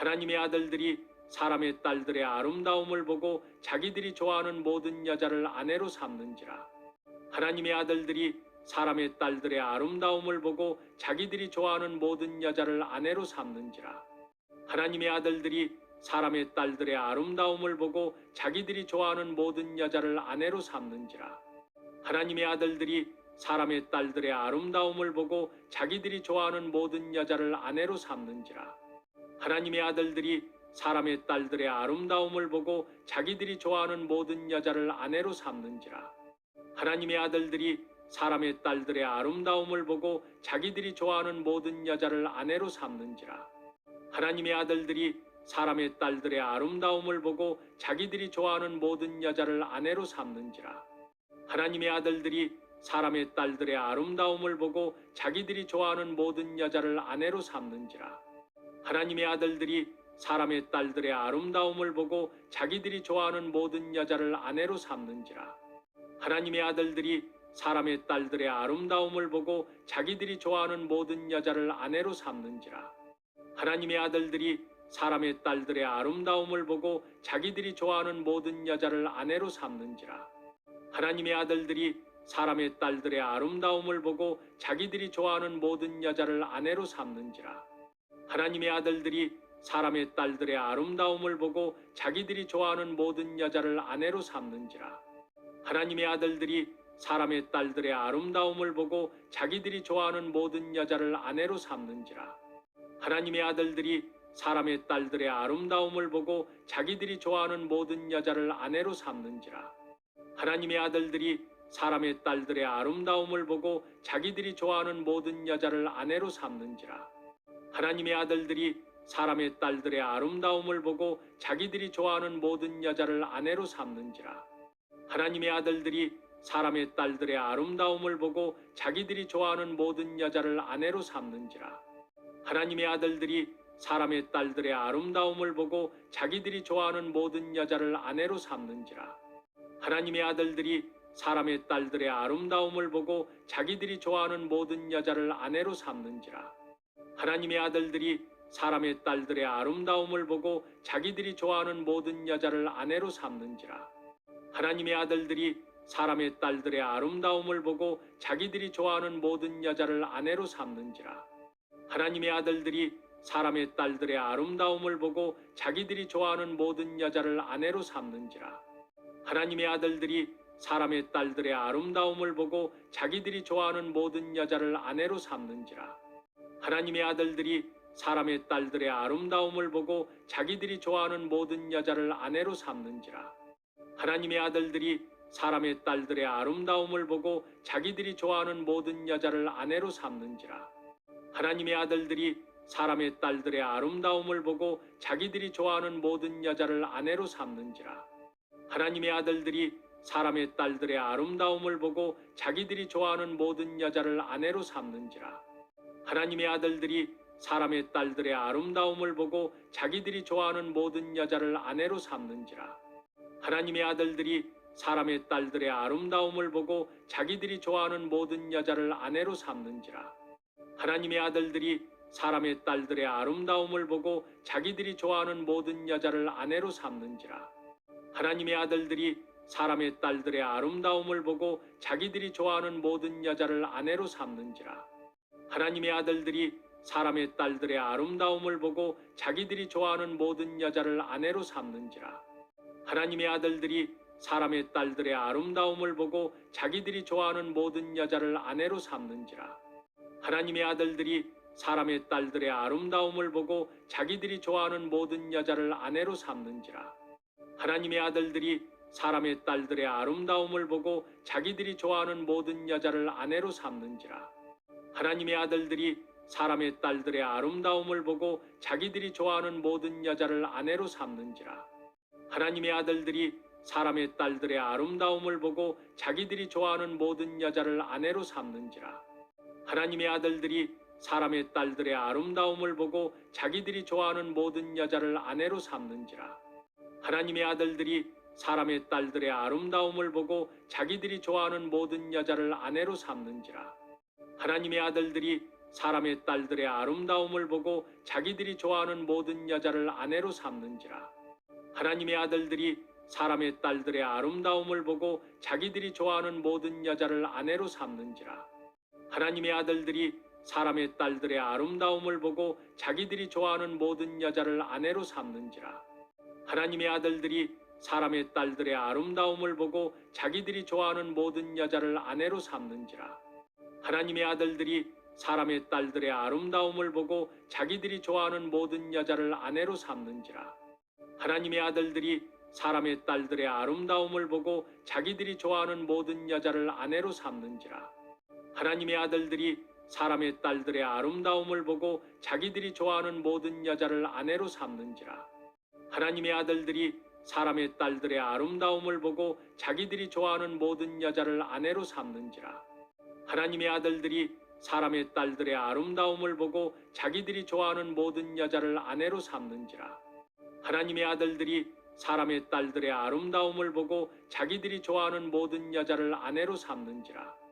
하나님의 아들들이 사람의 딸들의 아름다움을 보고 자기들이 좋아하는 모든 여자를 아내로 삼는지라. 하나님의 아들들이 사람의 딸들의 아름다움을 보고 자기들이 좋아하는 모든 여자를 아내로 삼는지라. 하나님의 아들들이 사람의 딸들의 아름다움을 보고 자기들이 좋아하는 모든 여자를 아내로 삼는지라. 하나님의 아들들이 사람의 딸들의 아름다움을 보고 자기들이 좋아하는 모든 여자를 아내로 삼는지라. 하나님의 아들들이 사람의 딸들의 아름다움을 보고 자기들이 좋아하는 모든 여자를 아내로 삼는지라. 하나님의 아들들이 사람의 딸들의 아름다움을 보고 자기들이 좋아하는 모든 여자를 아내로 삼는지라. 하나님의 아들들이 사람의 딸들의 아름다움을 보고 자기들이 좋아하는 모든 여자를 아내로 삼는지라. 하나님의 아들들이 사람의 딸들의 아름다움을 보고 자기들이 좋아하는 모든 여자를 아내로 삼는지라. 하나님의 아들들이 사람의 딸들의 아름다움을 보고 자기들이 좋아하는 모든 여자를 아내로 삼는지라. 하나님의 아들들이 사람의 딸들의 아름다움을 보고 자기들이 좋아하는 모든 여자를 아내로 삼는지라. 하나님의 아들들이 사람의 딸들의 아름다움을 보고 자기들이 좋아하는 모든 여자를 아내로 삼는지라. 하나님의 아들들이 사람의 딸들의 아름다움을 보고 자기들이 좋아하는 모든 여자를 아내로 삼는지라. 하나님의 아들들이 사람의 딸들의 아름다움을 보고 자기들이 좋아하는 모든 여자를 아내로 삼는지라. 하나님의 아들들이 사람의 딸들의 아름다움을 보고 자기들이 좋아하는 모든 여자를 아내로 삼는지라. 하나님의 아들들이 사람의 딸들의 아름다움을 보고 자기들이 좋아하는 모든 여자를 아내로 삼는지라. 하나님의 아들들이 사람의 딸들의 아름다움을 보고 자기들이 좋아하는 모든 여자를 아내로 삼는지라. 하나님의 아들들이 사람의 딸들의 아름다움을 보고 자기들이 좋아하는 모든 여자를 아내로 삼는지라. 하나님의 아들들이 사람의 딸들의 아름다움을 보고 자기들이 좋아하는 모든 여자를 아내로 삼는지라. 하나님의 아들들이 사람의 딸들의 아름다움을 보고 자기들이 좋아하는 모든 여자를 아내로 삼는지라. 하나님의 아들들이 사람의 딸들의 아름다움을 보고 자기들이 좋아하는 모든 여자를 아내로 삼는지라. 하나님의 아들들이 사람의 딸들의 아름다움을 보고 자기들이 좋아하는 모든 여자를 아내로 삼는지라. 하나님의 아들들이 사람의 딸들의 아름다움을 보고 자기들이 좋아하는 모든 여자를 아내로 삼는지라. 하나님의 아들들이 사람의 딸들의 아름다움을 보고 자기들이 좋아하는 모든 여자를 아내로 삼는지라. 하나님의 아들들이 사람의 딸들의 아름다움을 보고 자기들이 좋아하는 모든 여자를 아내로 삼는지라. 하나님의 아들들이 사람의 딸들의 아름다움을 보고 자기들이 좋아하는 모든 여자를 아내로 삼는지라. 하나님의 아들들이 사람의 딸들의 아름다움을 보고 자기들이 좋아하는 모든 여자를 아내로 삼는지라. 하나님의 아들들이 사람의 딸들의 아름다움을 보고 자기들이 좋아하는 모든 여자를 아내로 삼는지라. 하나님의 아들들이 사람의 딸들의 아름다움을 보고 자기들이 좋아하는 모든 여자를 아내로 삼는지라. 하나님의 아들들이 사람의 딸들의 아름다움을 보고 자기들이 좋아하는 모든 여자를 아내로 삼는지라. 하나님의 아들들이 사람의 딸들의 아름다움을 보고 자기들이 좋아하는 모든 여자를 아내로 삼는지라. 하나님의 아들들이 사람의 딸들의 아름다움을 보고 자기들이 좋아하는 모든 여자를 아내로 삼는지라. 하나님의 아들들이 사람의 딸들의 아름다움을 보고 자기들이 좋아하는 모든 여자를 아내로 삼는지라. 하나님의 아들들이 사람의 딸들의 아름다움을 보고 자기들이 좋아하는 모든 여자를 아내로 삼는지라. 하나님의 아들들이 사람의 딸들의 아름다움을 보고 자기들이 좋아하는 모든 여자를 아내로 삼는지라. 하나님의 아들들이 사람의 딸들의 아름다움을 보고 자기들이 좋아하는 모든 여자를 아내로 삼는지라. 하나님의 아들들이 사람의 딸들의 아름다움을 보고 자기들이 좋아하는 모든 여자를 아내로 삼는지라. 하나님의 아들들이 사람의 딸들의 아름다움을 보고 자기들이 좋아하는 모든 여자를 아내로 삼는지라. 하나님의 아들들이 사람의 딸들의 아름다움을 보고 자기들이 좋아하는 모든 여자를 아내로 삼는지라. 하나님의 아들들이 사람의 딸들의 아름다움을 보고 자기들이 좋아하는 모든 여자를 아내로 삼는지라. 하나님의 아들들이 사람의 딸들의 아름다움을 보고 자기들이 좋아하는 모든 여자를 아내로 삼는지라. 하나님의 아들들이 사람의 딸들의 아름다움을 보고 자기들이 좋아하는 모든 여자를 아내로 삼는지라. 하나님의 아들들이 사람의 딸들의 아름다움을 보고 자기들이 좋아하는 모든 여자를 아내로 삼는지라. 하나님의 아들들이 사람의 딸들의 아름다움을 보고 자기들이 좋아하는 모든 여자를 아내로 삼는지라. 하나님의 아들들이 사람의 딸들의 아름다움을 보고 자기들이 좋아하는 모든 여자를 아내로 삼는지라. 하나님의 아들들이 사람의 딸들의 아름다움을 보고 자기들이 좋아하는 모든 여자를 아내로 삼는지라. 하나님의 아들들이 사람의 딸들의 아름다움을 보고 자기들이 좋아하는 모든 여자를 아내로 삼는지라. 하나님의 아들들이 사람의 딸들의 아름다움을 보고 자기들이 좋아하는 모든 여자를 아내로 삼는지라. 하나님의 아들들이 사람의 딸들의 아름다움을 보고 자기들이 좋아하는 모든 여자를 아내로 삼는지라. 하나님의 아들들이 사람의 딸들의 아름다움을 보고 자기들이 좋아하는 모든 여자를 아내로 삼는지라. 하나님의 아들들이 사람의 딸들의 아름다움을 보고 자기들이 좋아하는 모든 여자를 아내로 삼는지라.